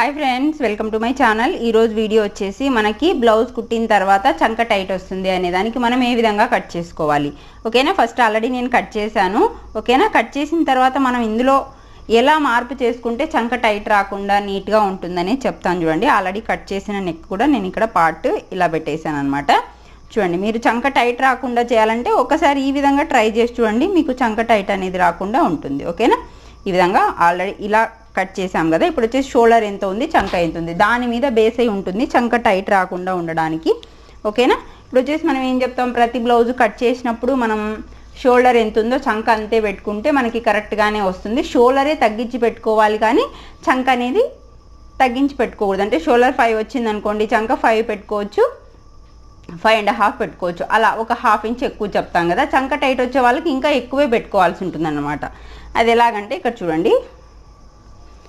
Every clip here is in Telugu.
Hi friends, welcome to my channel. ఈరోజు వీడియో వచ్చేసి మనకి బ్లౌజ్ కుట్టిన తర్వాత చంక టైట్ వస్తుంది అనే దానికి మనం ఏ విధంగా కట్ చేసుకోవాలి. ఓకేనా, ఫస్ట్ ఆల్రెడీ నేను కట్ చేశాను. ఓకేనా, కట్ చేసిన తర్వాత మనం ఇందులో ఎలా మార్పు చేసుకుంటే చంక టైట్ రాకుండా నీట్గా ఉంటుందని చెప్తాను. చూడండి, ఆల్రెడీ కట్ చేసిన నెక్ కూడా నేను ఇక్కడ పార్ట్ ఇలా పెట్టేశాను అనమాట. చూడండి, మీరు చంక టైట్ రాకుండా చేయాలంటే ఒకసారి ఈ విధంగా ట్రై చేసి చూడండి, మీకు చంక టైట్ అనేది రాకుండా ఉంటుంది. ఓకేనా, ఈ విధంగా ఆల్రెడీ ఇలా కట్ చేసాం కదా. ఇప్పుడు వచ్చేసి షోల్డర్ ఎంత ఉంది, చంక ఎంత ఉంది, దాని మీద బేస్ అయి ఉంటుంది చంక టైట్ రాకుండా ఉండడానికి. ఓకేనా, ఇప్పుడు వచ్చేసి మనం ఏం చెప్తాం, ప్రతి బ్లౌజ్ కట్ చేసినప్పుడు మనం షోల్డర్ ఎంత ఉందో చంక అంతే పెట్టుకుంటే మనకి కరెక్ట్గానే వస్తుంది. షోల్డరే తగ్గించి పెట్టుకోవాలి, కానీ చంక అనేది తగ్గించి పెట్టుకోకూడదు. అంటే షోల్డర్ 5 వచ్చింది అనుకోండి, చంక 5 పెట్టుకోవచ్చు, 5.5 పెట్టుకోవచ్చు. అలా ఒక 1/2 ఇంచ్ ఎక్కువ చెప్తాం కదా. చంక టైట్ వచ్చే వాళ్ళకి ఇంకా ఎక్కువే పెట్టుకోవాల్సి ఉంటుంది అన్నమాట. అది ఎలాగంటే ఇక్కడ చూడండి,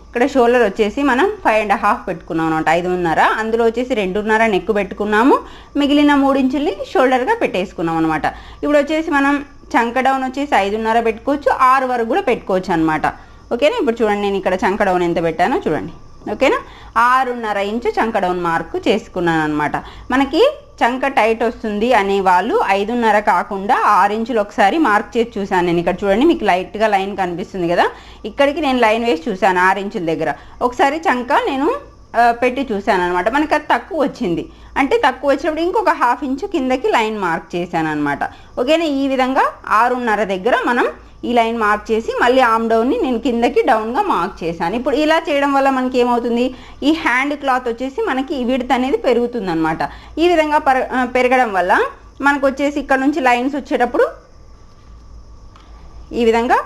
ఇక్కడ షోల్డర్ వచ్చేసి మనం 5.5 పెట్టుకున్నాం అనమాట, 5.5. అందులో వచ్చేసి 2.5 నెక్ పెట్టుకున్నాము, మిగిలిన 3 ఇంచుల్ని షోల్డర్గా పెట్టేసుకున్నాం అనమాట. ఇప్పుడు వచ్చేసి మనం చంక డౌన్ వచ్చేసి 5.5 పెట్టుకోవచ్చు, 6 వరకు కూడా పెట్టుకోవచ్చు అనమాట. ఓకేనా, ఇప్పుడు చూడండి నేను ఇక్కడ చంక డౌన్ ఎంత పెట్టానో చూడండి. ఓకేనా, 6.5 ఇంచు చంక డౌన్ మార్కు చేసుకున్నాను అనమాట. మనకి చంక టైట్ వస్తుంది అనే వాళ్ళు 5.5 కాకుండా 6 ఇంచులు ఒకసారి మార్క్ చేసి చూసాను నేను. ఇక్కడ చూడండి, మీకు లైట్గా లైన్ కనిపిస్తుంది కదా, ఇక్కడికి నేను లైన్ వేసి చూసాను 6 ఇంచుల దగ్గర. ఒకసారి చంక నేను పెట్టి చూసాను అనమాట. మనకి అది తక్కువ వచ్చింది, అంటే తక్కువ వచ్చినప్పుడు ఇంకొక 1/2 ఇంచు కిందకి లైన్ మార్క్ చేశాను అనమాట. ఓకేనా, ఈ విధంగా 6.5 దగ్గర మనం ఈ లైన్ మార్క్ చేసి మళ్ళీ ఆమ్ డౌన్ని నేను కిందకి డౌన్గా మార్క్ చేశాను. ఇప్పుడు ఇలా చేయడం వల్ల మనకి ఏమవుతుంది, ఈ హ్యాండ్ క్లాత్ వచ్చేసి మనకి విడ్త్ అనేది పెరుగుతుంది అనమాట. ఈ విధంగా పెరగడం వల్ల మనకు వచ్చేసి ఇక్కడ నుంచి లైన్స్ వచ్చేటప్పుడు ఈ విధంగా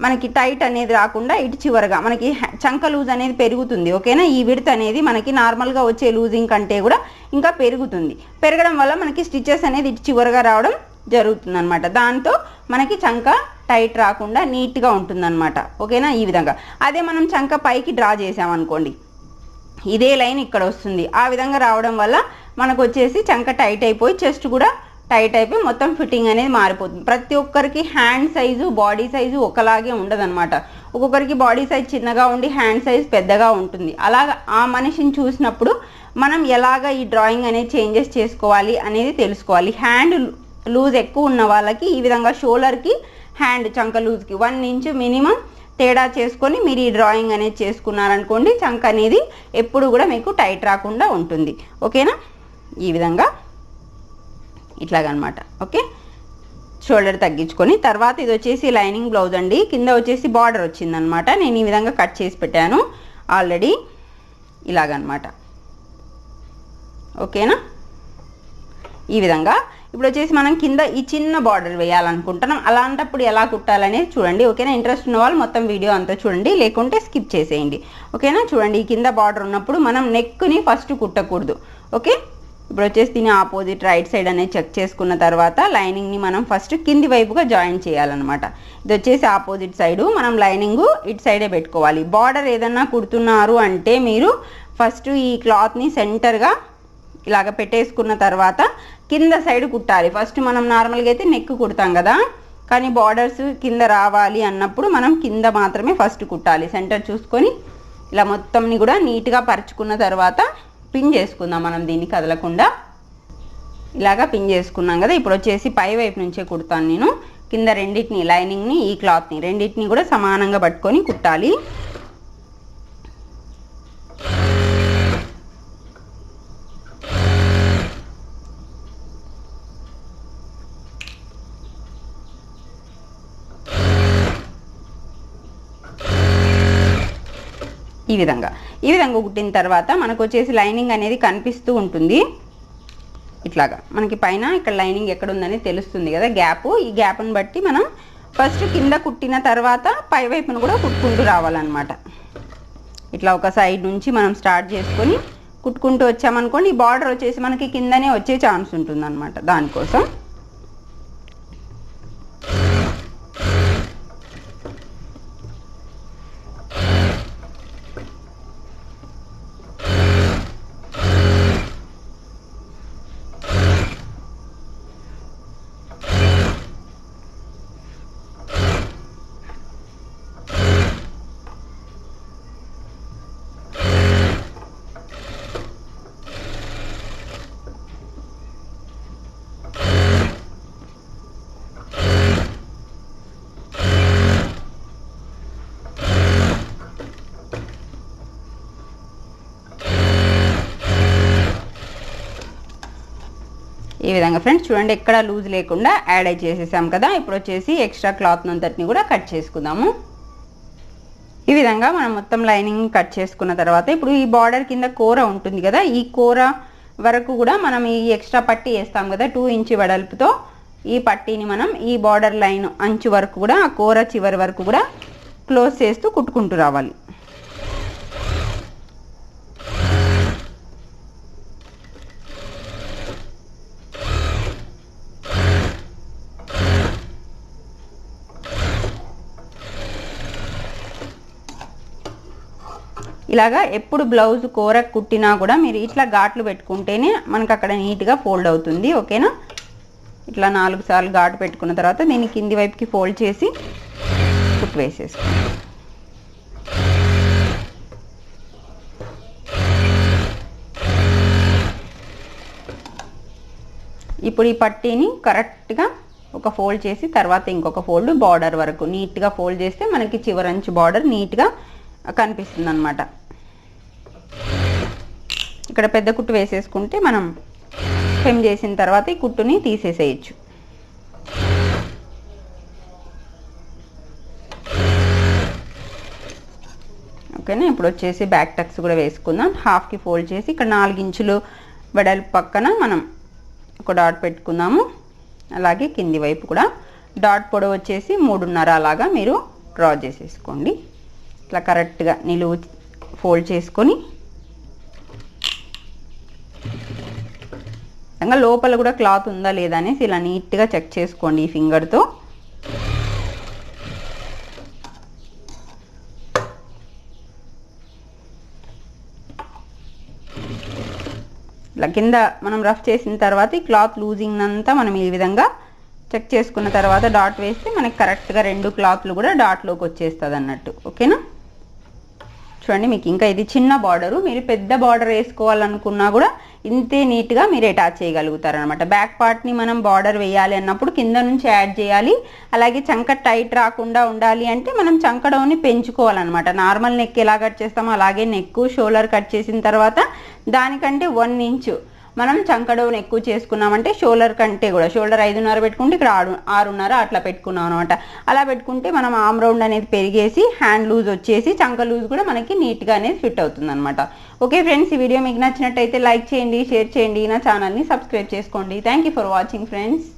మనకి టైట్ అనేది రాకుండా ఇటు చివరగా మనకి చంక లూజ్ అనేది పెరుగుతుంది. ఓకేనా, ఈ విడ్త్ అనేది మనకి నార్మల్గా వచ్చే లూజింగ్ కంటే కూడా ఇంకా పెరుగుతుంది. పెరగడం వల్ల మనకి స్టిచెస్ అనేది ఇటు చివరగా రావడం జరుగుతుంది అనమాట. దాంతో మనకి చంక టైట్ రాకుండా నీట్గా ఉంటుందన్నమాట. ఓకేనా, ఈ విధంగా. అదే మనం చంక పైకి డ్రా చేసామనుకోండి, ఇదే లైన్ ఇక్కడ వస్తుంది. ఆ విధంగా రావడం వల్ల మనకు వచ్చేసి చంక టైట్ అయిపోయి చెస్ట్ కూడా టైట్ అయిపోయి మొత్తం ఫిట్టింగ్ అనేది మారిపోతుంది. ప్రతి ఒక్కరికి హ్యాండ్ సైజు బాడీ సైజు ఒకలాగే ఉండదన్నమాట. ఒక్కొక్కరికి బాడీ సైజ్ చిన్నగా ఉండి హ్యాండ్ సైజ్ పెద్దగా ఉంటుంది. అలాగా ఆ మనిషిని చూసినప్పుడు మనం ఎలాగ ఈ డ్రాయింగ్ అనేది చేంజెస్ చేసుకోవాలి అనేది తెలుసుకోవాలి. హ్యాండ్ లూజ్ ఎక్కువ ఉన్న వాళ్ళకి ఈ విధంగా షోల్డర్కి హ్యాండ్ చంక లూజ్కి 1 ఇంచు మినిమం తేడా చేసుకొని మీరు ఈ డ్రాయింగ్ అనేది చేసుకున్నారనుకోండి, చంక అనేది ఎప్పుడు కూడా మీకు టైట్ రాకుండా ఉంటుంది. ఓకేనా, ఈ విధంగా ఇట్లాగనమాట. ఓకే, షోల్డర్ తగ్గించుకొని తర్వాత ఇది వచ్చేసి లైనింగ్ బ్లౌజ్ అండి. కింద వచ్చేసి బార్డర్ వచ్చిందనమాట. నేను ఈ విధంగా కట్ చేసి పెట్టాను ఆల్రెడీ, ఇలాగనమాట. ఓకేనా, ఈ విధంగా. ఇప్పుడు వచ్చేసి మనం కింద ఈ చిన్న బార్డర్ వేయాలనుకుంటున్నాం. అలాంటప్పుడు ఎలా కుట్టాలనేది చూడండి. ఓకేనా, ఇంట్రెస్ట్ ఉన్న వాళ్ళు మొత్తం వీడియో అంతా చూడండి, లేకుంటే స్కిప్ చేసేయండి. ఓకేనా, చూడండి, ఈ కింద బార్డర్ ఉన్నప్పుడు మనం నెక్ని ఫస్ట్ కుట్టకూడదు. ఓకే, ఇప్పుడు వచ్చేసి దీని ఆపోజిట్ రైట్ సైడ్ అనేది చెక్ చేసుకున్న తర్వాత లైనింగ్ని మనం ఫస్ట్ కింది వైపుగా జాయిన్ చేయాలన్నమాట. ఇది వచ్చేసి ఆపోజిట్ సైడు, మనం లైనింగ్ ఇటు సైడే పెట్టుకోవాలి. బార్డర్ ఏదన్నా కుడుతున్నారు అంటే మీరు ఫస్ట్ ఈ క్లాత్ని సెంటర్గా ఇలాగ పెట్టేసుకున్న తర్వాత కింద సైడ్ కుట్టాలి. ఫస్ట్ మనం నార్మల్గా అయితే నెక్ కుడతాం కదా, కానీ బార్డర్స్ కింద రావాలి అన్నప్పుడు మనం కింద మాత్రమే ఫస్ట్ కుట్టాలి. సెంటర్ చూసుకొని ఇలా మొత్తంని కూడా నీట్గా పరుచుకున్న తర్వాత పిన్ చేసుకుందాం మనం దీన్ని కదలకుండా. ఇలాగా పిన్ చేసుకున్నాం కదా. ఇప్పుడు వచ్చేసి పై వైపు నుంచే కుడతాను నేను. కింద రెండింటిని, లైనింగ్ని ఈ క్లాత్ని రెండింటిని కూడా సమానంగా పట్టుకొని కుట్టాలి. ఈ విధంగా కుట్టిన తర్వాత మనకు వచ్చేసి లైనింగ్ అనేది కనిపిస్తూ ఉంటుంది. ఇట్లాగా మనకి పైన ఇక్కడ లైనింగ్ ఎక్కడ ఉందని తెలుస్తుంది కదా, గ్యాప్. ఈ గ్యాప్ని బట్టి మనం ఫస్ట్ కింద కుట్టిన తర్వాత పై వైపును కూడా కుట్టుకుంటూ రావాలన్నమాట. ఇట్లా ఒక సైడ్ నుంచి మనం స్టార్ట్ చేసుకొని కుట్టుకుంటూ వచ్చామనుకోండి, ఈ బార్డర్ వచ్చేసి మనకి కిందనే వచ్చే ఛాన్స్ ఉంటుంది అన్నమాట. దానికోసం ఈ విధంగా ఫ్రెండ్స్ చూడండి, ఎక్కడ లూజ్ లేకుండా యాడ్ చేసేసాం కదా. ఇప్పుడు వచ్చేసి ఎక్స్ట్రా క్లాత్ అంతటిని కూడా కట్ చేసుకుందాము. ఈ విధంగా మనం మొత్తం లైనింగ్ కట్ చేసుకున్న తర్వాత ఇప్పుడు ఈ బార్డర్ కింద కూర ఉంటుంది కదా, ఈ కూర వరకు కూడా మనం ఈ ఎక్స్ట్రా పట్టీ వేస్తాం కదా 2 ఇంచ్ వెడల్పుతో. ఈ పట్టీని మనం ఈ బార్డర్ లైన్ అంచు వరకు కూడా, ఆ కూర చివరి వరకు కూడా క్లోజ్ చేస్తూ కుట్టుకుంటూ రావాలి. ఇలాగా ఎప్పుడు బ్లౌజ్ కూర కుట్టినా కూడా మీరు ఇట్లా ఘాట్లు పెట్టుకుంటేనే మనకు అక్కడ నీట్గా ఫోల్డ్ అవుతుంది. ఓకేనా, ఇట్లా 4 సార్లు ఘాటు పెట్టుకున్న తర్వాత దీన్ని కింది వైపుకి ఫోల్డ్ చేసి కుట్టు వేసేసుకోండి. ఇప్పుడు ఈ పట్టీని కరెక్ట్గా ఒక ఫోల్డ్ చేసి తర్వాత ఇంకొక ఫోల్డ్ బార్డర్ వరకు నీట్గా ఫోల్డ్ చేస్తే మనకి చివరంచు బార్డర్ నీట్గా కనిపిస్తుంది అన్నమాట. ఇక్కడ పెద్ద కుట్టు వేసేసుకుంటే మనం హెమ్ చేసిన తర్వాత ఈ కుట్టుని తీసేసేయచ్చు. ఓకేనా, ఇప్పుడు వచ్చేసి బ్యాక్ టక్స్ కూడా వేసుకుందాం. హాఫ్కి ఫోల్డ్ చేసి ఇక్కడ 4 ఇంచులు వెడల్పు పక్కన మనం ఒక డాట్ పెట్టుకుందాము. అలాగే కింది వైపు కూడా డాట్ పొడవు వచ్చేసి 3.5 అలాగా మీరు డ్రా చేసేసుకోండి. ఇట్లా కరెక్ట్గా నిలువు ఫోల్డ్ చేసుకొని లోపల కూడా క్లాత్ ఉందా లేదా అనేసి ఇలా నీట్గా చెక్ చేసుకోండి ఈ ఫింగర్తో. ఇలా కింద మనం రఫ్ చేసిన తర్వాత ఈ క్లాత్ లూజింగ్ అంతా మనం ఈ విధంగా చెక్ చేసుకున్న తర్వాత డాట్ వేస్తే మనకి కరెక్ట్గా 2 క్లాత్లు కూడా డాట్లోకి వచ్చేస్తుంది అన్నట్టు. ఓకేనా, చూడండి మీకు ఇంకా ఇది చిన్న బార్డరు, మీరు పెద్ద బార్డర్ వేసుకోవాలనుకున్నా కూడా ఇంతే నీట్గా మీరు అటాచ్ చేయగలుగుతారనమాట. బ్యాక్ పార్ట్ని మనం బార్డర్ వేయాలి అన్నప్పుడు కింద నుంచి యాడ్ చేయాలి. అలాగే చంక టైట్ రాకుండా ఉండాలి అంటే మనం చంక డౌన్ని పెంచుకోవాలన్నమాట. నార్మల్ నెక్ ఎలా కట్ చేస్తామో అలాగే నెక్ షోల్డర్ కట్ చేసిన తర్వాత దానికంటే 1 ఇంచు మనం చంక డౌన్ ఎక్కువ చేసుకున్నామంటే షోల్డర్ కంటే కూడా, షోల్డర్ 5.5 పెట్టుకుంటే ఇక్కడ 6.5 అట్లా పెట్టుకున్నాం అనమాట. అలా పెట్టుకుంటే మనం ఆమ్ రౌండ్ అనేది పెరిగేసి హ్యాండ్ లూజ్ వచ్చేసి చంక లూజ్ కూడా మనకి నీట్గా అనేది ఫిట్ అవుతుంది అనమాట. ఓకే ఫ్రెండ్స్, ఈ వీడియో మీకు నచ్చినట్టయితే లైక్ చేయండి, షేర్ చేయండి, నా ఛానల్ని సబ్స్క్రైబ్ చేసుకోండి. Thank you for watching friends.